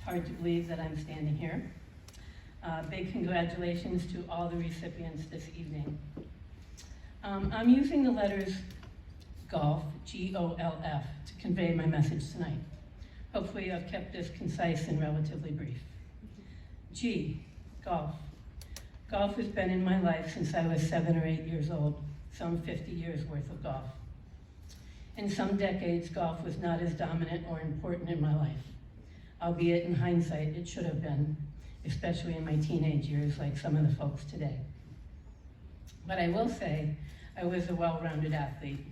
hard to believe that I'm standing here. Big congratulations to all the recipients this evening. I'm using the letters GOLF, G-O-L-F, to convey my message tonight. Hopefully I've kept this concise and relatively brief. G, golf. Golf has been in my life since I was 7 or 8 years old, some 50 years worth of golf. In some decades, golf was not as dominant or important in my life, albeit in hindsight it should have been, especially in my teenage years like some of the folks today. But I will say I was a well-rounded athlete.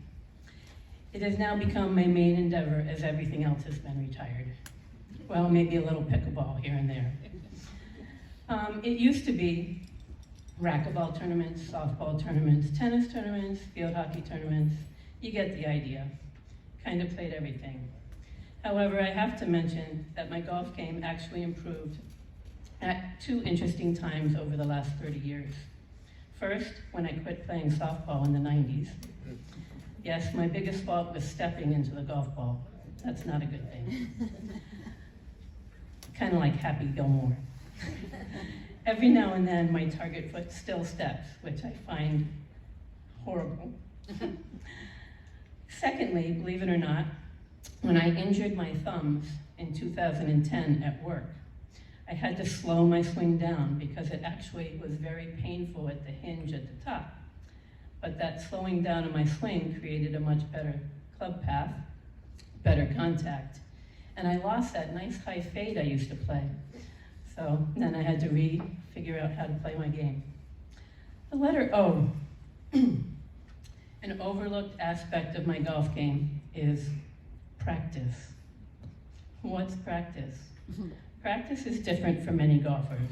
It has now become my main endeavor as everything else has been retired. Well, maybe a little pickleball here and there. It used to be racquetball tournaments, softball tournaments, tennis tournaments, field hockey tournaments. You get the idea. Kind of played everything. However, I have to mention that my golf game actually improved at 2 interesting times over the last 30 years. First, when I quit playing softball in the 90s. Yes, my biggest fault was stepping into the golf ball. That's not a good thing. Kind of like Happy Gilmore. Every now and then, my target foot still steps, which I find horrible. Secondly, believe it or not, when I injured my thumbs in 2010 at work, I had to slow my swing down because it actually was very painful at the hinge at the top. But that slowing down of my swing created a much better club path, better contact, and I lost that nice high fade I used to play. So then I had to figure out how to play my game. The letter O. An overlooked aspect of my golf game is practice. What's practice? Practice is different for many golfers.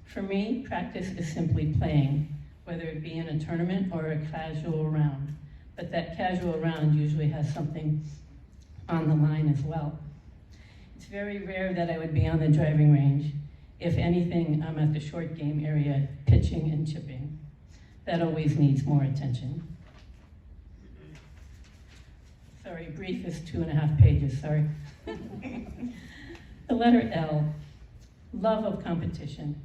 For me, practice is simply playing, whether it be in a tournament or a casual round. But that casual round usually has something on the line as well. It's very rare that I would be on the driving range. If anything, I'm at the short game area, pitching and chipping. That always needs more attention. Sorry, brief is 2.5 pages, sorry. The letter L, love of competition.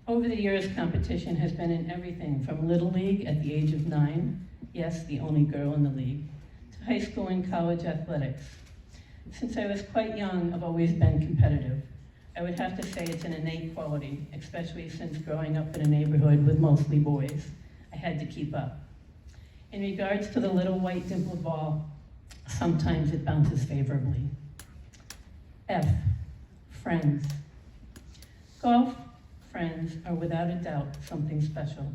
Over the years, competition has been in everything from Little League at the age of 9, yes, the only girl in the league, to high school and college athletics. Since I was quite young, I've always been competitive. I would have to say it's an innate quality, especially since growing up in a neighborhood with mostly boys. I had to keep up. In regards to the little white dimpled ball, sometimes it bounces favorably. F, friends. Golf friends are without a doubt something special.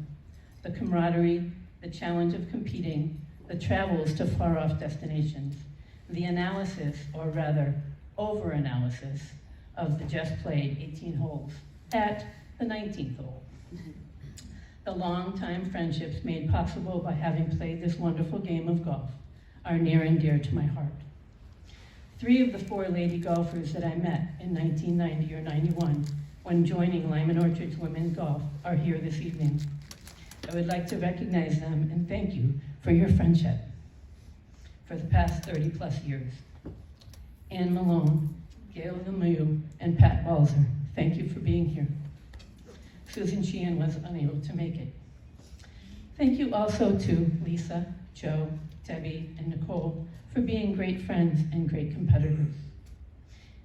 The camaraderie, the challenge of competing, the travels to far-off destinations, the analysis, or rather, over-analysis, of the just played 18 holes at the 19th hole. The long-time friendships made possible by having played this wonderful game of golf are near and dear to my heart. 3 of the 4 lady golfers that I met in 1990 or 91 when joining Lyman Orchard's Women's Golf are here this evening. I would like to recognize them and thank you for your friendship for the past 30 plus years. Ann Malone, Gail Lemieux, and Pat Balzer, thank you for being here. Susan Sheehan was unable to make it. Thank you also to Lisa, Joe, Debbie, and Nicole for being great friends and great competitors.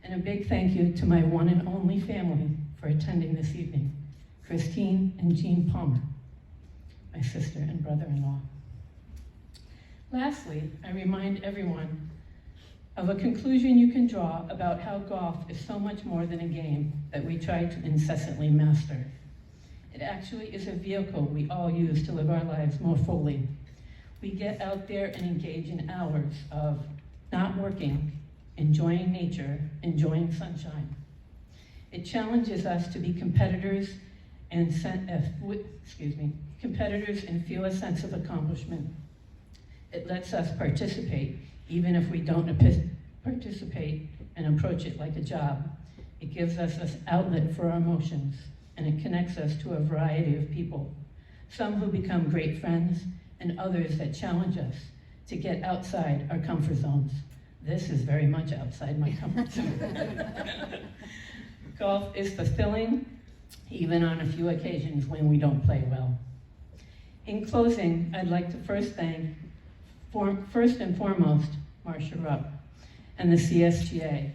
And a big thank you to my one and only family for attending this evening, Christine and Jean Palmer, my sister and brother-in-law. Lastly, I remind everyone of a conclusion you can draw about how golf is so much more than a game that we try to incessantly master. It actually is a vehicle we all use to live our lives more fully. We get out there and engage in hours of not working, enjoying nature, enjoying sunshine. It challenges us to be competitors and feel a sense of accomplishment. It lets us participate, even if we don't participate and approach it like a job. It gives us an outlet for our emotions, and it connects us to a variety of people, some who become great friends, and others that challenge us to get outside our comfort zones. This is very much outside my comfort zone. Golf is fulfilling, even on a few occasions when we don't play well. In closing, I'd like to first and foremost, Marcia Rupp and the CSGA,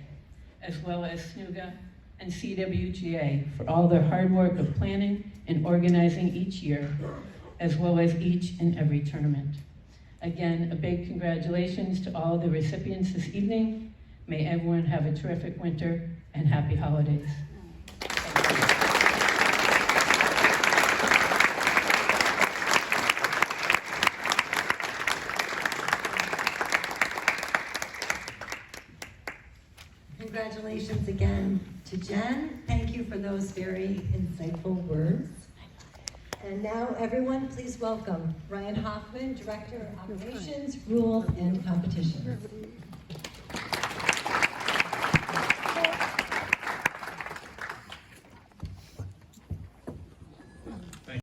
as well as SNUGA and CWGA for all their hard work of planning and organizing each year, as well as each and every tournament. Again, a big congratulations to all the recipients this evening. May everyone have a terrific winter and happy holidays. Congratulations again to Jen. Thank you for those very insightful words. And now, everyone, please welcome Ryan Hoffman, Director of Operations, Rules, and Competitions.